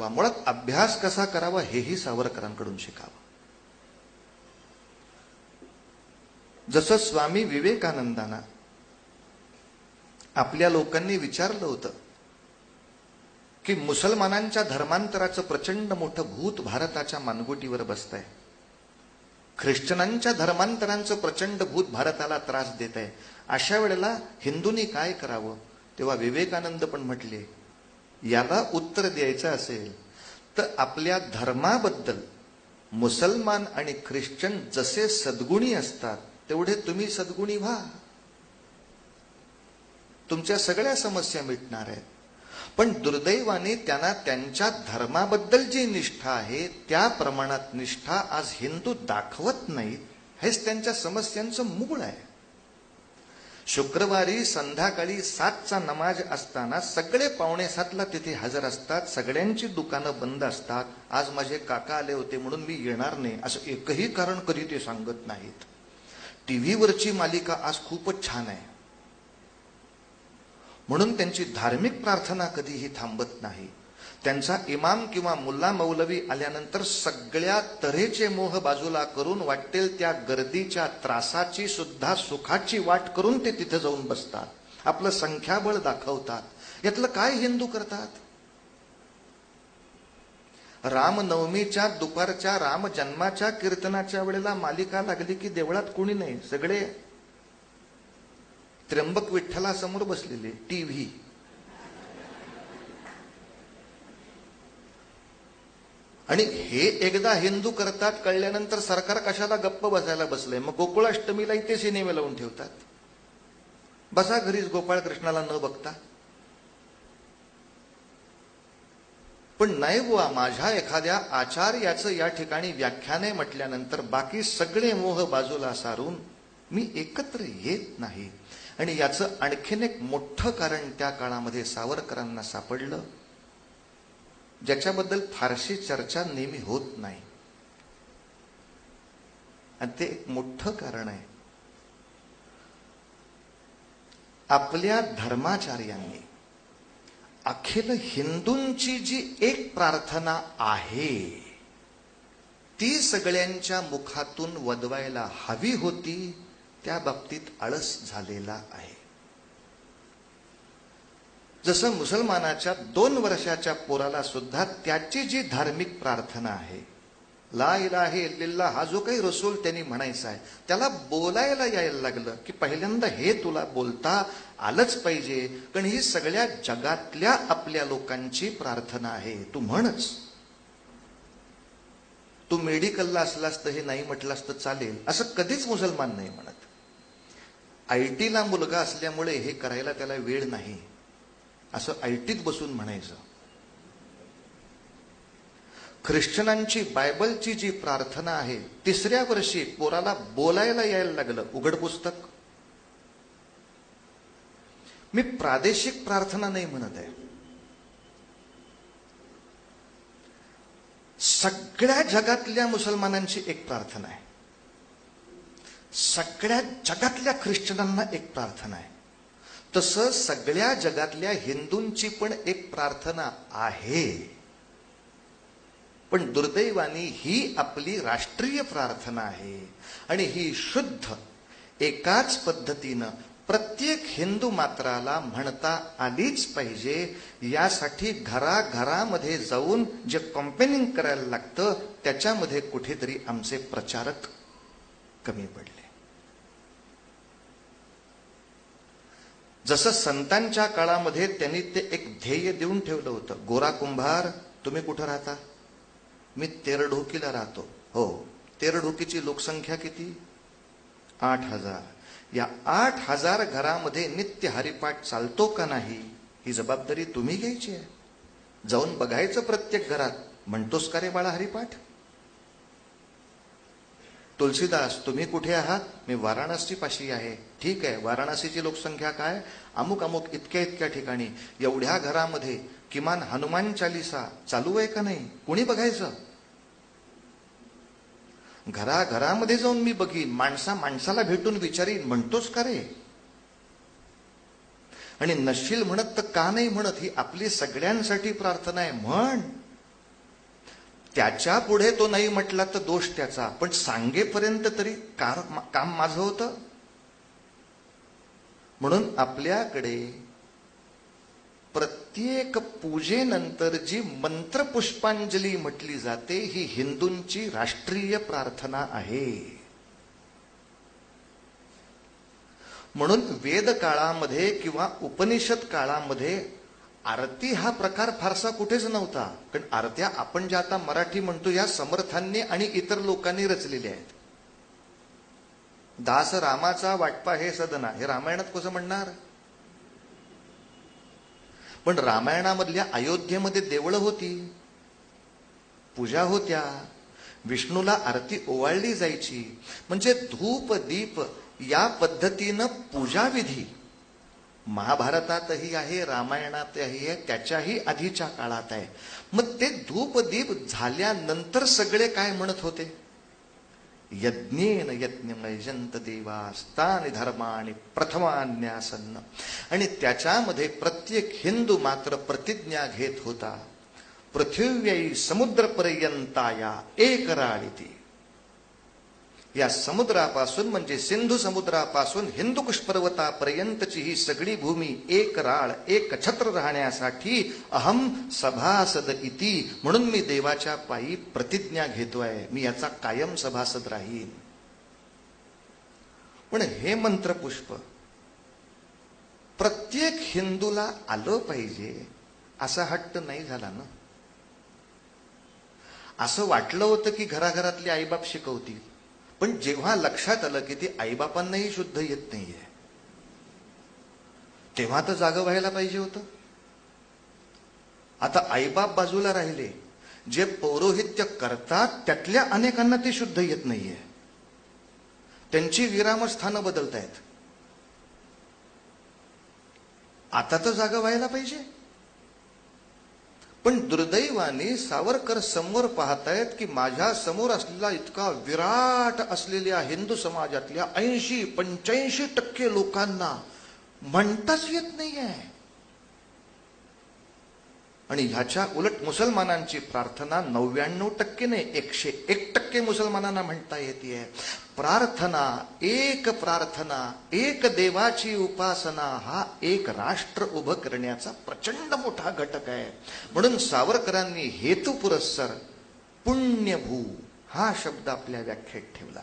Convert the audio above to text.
मुळात अभ्यास कसा करावा हेही सावरकरांकडून शिकावं. जसं स्वामी विवेकानंदांना आपल्या लोकांनी विचारलं होतं की मुसलमानांच्या धर्मांतराचं प्रचंड मोठं भूत भारताच्या मानगुटीवर बसतंय, ख्रिश्चनांच्या धर्मांतरांचं प्रचंड भूत भारताला त्रास देत आहे, अशा वेळेला हिंदूंनी काय करावं. तेव्हा विवेकानंद पण म्हटले, याला उत्तर द्यायचं असेल तर आपल्या धर्माबद्दल मुसलमान आणि ख्रिश्चन जसे सद्गुणी असतात तेवढे तुम्ही सद्गुणी व्हा, तुमच्या सगळ्या समस्या मिटणार आहेत. पण दुर्दैवाने त्यांना त्यांच्या धर्माबद्दल जी निष्ठा आहे त्या प्रमाणात निष्ठा आज हिंदू दाखवत नाहीत. हेच त्यांच्या समस्यांचं मूळ आहे. शुक्रवारी संध्याकाळी 7चा नमाज असताना सगळे 6:45ला तिथे हजर असतात, सगळ्यांची दुकानं बंद असतात. आज माझे काका आले होते म्हणून मी येणार नाही असं एकही कारण कधी ते सांगत नाहीत. टीव्हीवरची मालिका आज खूपच छान आहे म्हणून त्यांची धार्मिक प्रार्थना कधीही थांबत नाही. त्यांचा इमाम किंवा मुल्ला मौलवी आल्यानंतर सगळ्या तऱ्हेचे मोह बाजूला करून वाटेल त्या गर्दीच्या त्रासाची सुद्धा सुखाची वाट करून ते तिथे जाऊन बसतात, आपलं संख्याबळ दाखवतात. यातलं काय हिंदू करतात. रामनवमीच्या दुपारच्या राम जन्माच्या कीर्तनाच्या वेळेला मालिका लागली की देवळात कोणी नाही, सगळे त्र्यंबक विठ्ठलासमोर बसलेले. टीव्ही आणि हे एकदा हिंदू करतात कळल्यानंतर सरकार कशाला गप्प बसायला बसलंय. मग गोकुळाष्टमीला इथे सिनेमे लावून ठेवतात. बसा घरीच गोपाळ कृष्णाला न बघता. पण नाही बुवा, माझ्या एखाद्या आचार्याचं या ठिकाणी व्याख्याने म्हटल्यानंतर बाकी सगळे मोह बाजूला सारून मी एकत्र येत नाही. आणि याचं आणखीन एक मोठं कारण त्या काळामध्ये सावरकरांना सापडलं, ज्याच्याबद्दल फारशी चर्चा नेहमी होत नाही. आणि ते एक मोठं कारण आहे, आपल्या धर्माचार्यांनी अखिल हिंदूंची जी एक प्रार्थना आहे ती सगळ्यांच्या मुखातून वदवायला हवी होती, त्या बाबतीत आळस झालेला आहे. जसं मुसलमानाच्या 2 वर्षाच्या पोराला सुद्धा त्याची जी धार्मिक प्रार्थना आहे, ला इलाहा इल्लल्लाह, हा जो काही रसूल त्यांनी म्हणायचा आहे, त्याला बोलायला यायला लागलं की पहिल्यांदा हे तुला बोलता आलंच पाहिजे, कारण ही सगळ्या जगातल्या आपल्या लोकांची प्रार्थना आहे, तू म्हणच. तू मेडिकलला असलास तर हे नाही म्हटलास तर चालेल असं कधीच मुसलमान नाही म्हणत. आयटीला मुलगा असल्यामुळे हे करायला त्याला वेळ नाही असं आयटीत बसून म्हणायचं. ख्रिश्चनांची बायबलची जी प्रार्थना आहे, 3ऱ्या वर्षी पोराला बोलायला यायला लागलं, उघड पुस्तक. मी प्रादेशिक प्रार्थना नाही म्हणत आहे, सगळ्या जगातल्या मुसलमानांची एक प्रार्थना आहे, सगळ्या जगातल्या ख्रिश्चनांना एक प्रार्थना आहे. तसं सगळ्या जगातल्या हिंदूंची पण एक प्रार्थना आहे. पण दुर्दैवाने ही आपली राष्ट्रीय प्रार्थना आहे आणि ही शुद्ध एकाच पद्धतीनं प्रत्येक हिंदू मात्राला म्हणता आलीच पाहिजे. यासाठी घराघरामध्ये जाऊन जे कॅम्पेनिंग करायला लागतं त्याच्यामध्ये कुठेतरी आमचे प्रचारक कमी पडले. जसं संतांच्या काळामध्ये त्यांनी ते एक ध्येय देऊन ठेवलं होतं, गोरा कुंभार तुम्ही कुठं राहता? मी तेरढोकीला राहतो. हो, तेरढोकीची लोकसंख्या किती? 8,000. या 8,000 घरामध्ये नित्य हरिपाठ चालतो का नाही ही जबाबदारी तुम्ही घ्यायची आहे. जाऊन बघायचं प्रत्येक घरात, म्हणतोस का रे बाळा हरिपाठ? तुलसीदास तुम्ही कुठे आहात? मी वाराणसी पाशी आहे. ठीक आहे, वाराणसीची लोकसंख्या काय? अमुक अमुक इतक्या इतक्या ठिकाणी. एवढ्या घरामध्ये किमान हनुमान चालीसा चालू आहे का नाही? कोणी बघायचं? घराघरामध्ये जाऊन मी बघीन, माणसाला भेटून विचारीन, म्हणतोस का रे? आणि नशील म्हणत तर का नाही म्हणत, ही आपली सगळ्यांसाठी प्रार्थना आहे. म्हण, त्याच्या पुढे तो नाही म्हटला तर दोष त्याचा, पण सांगेपर्यंत तरी काम माझं होतं. म्हणून आपल्याकडे प्रत्येक पूजेनंतर जी मंत्रपुष्पांजली म्हटली जाते ही हिंदूंची राष्ट्रीय प्रार्थना आहे. म्हणून वेद काळामध्ये किंवा उपनिषद काळामध्ये आरती हा प्रकार फारसा कुठेच नव्हता. कारण आरत्या आपण ज्या आता मराठी म्हणतो या समर्थांनी आणि इतर लोकांनी रचलेल्या आहेत. दास रामाचा वाटपा हे सदना हे रामायणात कसं म्हणणार? पण रामायणामधल्या अयोध्येमध्ये देवळं होती, पूजा होत्या, विष्णूला आरती ओवाळली जायची. म्हणजे धूप दीप या पद्धतीनं पूजाविधी महाभारतातही आहे, रामायणातही आहे, त्याच्याही आधीच्या काळात आहे. मग ते धूप दीप झाल्यानंतर सगळे काय म्हणत होते? यज्ञेन यज्ञमयजंत देवास्तानि धर्माणि प्रथमान्यासन्न. आणि त्याच्यामध्ये प्रत्येक हिंदू मात्र प्रतिज्ञा घेत होता, पृथिव्यै समुद्रपर्यंताया एकराळीती. या समुद्रापासून म्हणजे सिंधू समुद्रापासून हिंदुकुश पर्वतापर्यंतची ही सगळी भूमी एक राळ एक छत्र राहण्यासाठी अहम सभासद इति, म्हणून मी देवाच्या पायी प्रतिज्ञा घेतोय, मी याचा कायम सभासद राहीन. पण हे मंत्रपुष्प प्रत्येक हिंदूला आलं पाहिजे असा हट्ट नाही झाला ना. असं वाटलं होतं की घराघरातले आईबाप शिकवतील, पण जेव्हा लक्षात आलं की ते आईबापांनाही शुद्ध येत नाहीये, तेव्हा तर जागं व्हायला पाहिजे होतं. आता आईबाप बाजूला राहिले, जे पौरोहित्य करतात त्यातल्या अनेकांना ते शुद्ध येत नाहीये, त्यांची विरामस्थानं बदलतायत. आता तर जागं व्हायला पाहिजे. पण दुर्दैवाने सावरकर समोर पाहतायत की माझ्या समोर असलेला इतका विराट असलेल्या हिंदू समाजातल्या 80-85% लोकांना म्हणताच येत नाहीये. आणि ह्याच्या उलट मुसलमानांची प्रार्थना 99% नाही 101% मुसलमानांना म्हणता येते. प्रार्थना, एक देवाची उपासना हा एक राष्ट्र उभं करण्याचा प्रचंड मोठा घटक आहे. म्हणून सावरकरांनी हेतुपुरस्सर पुण्यभू हा शब्द आपल्या व्याख्येत ठेवला.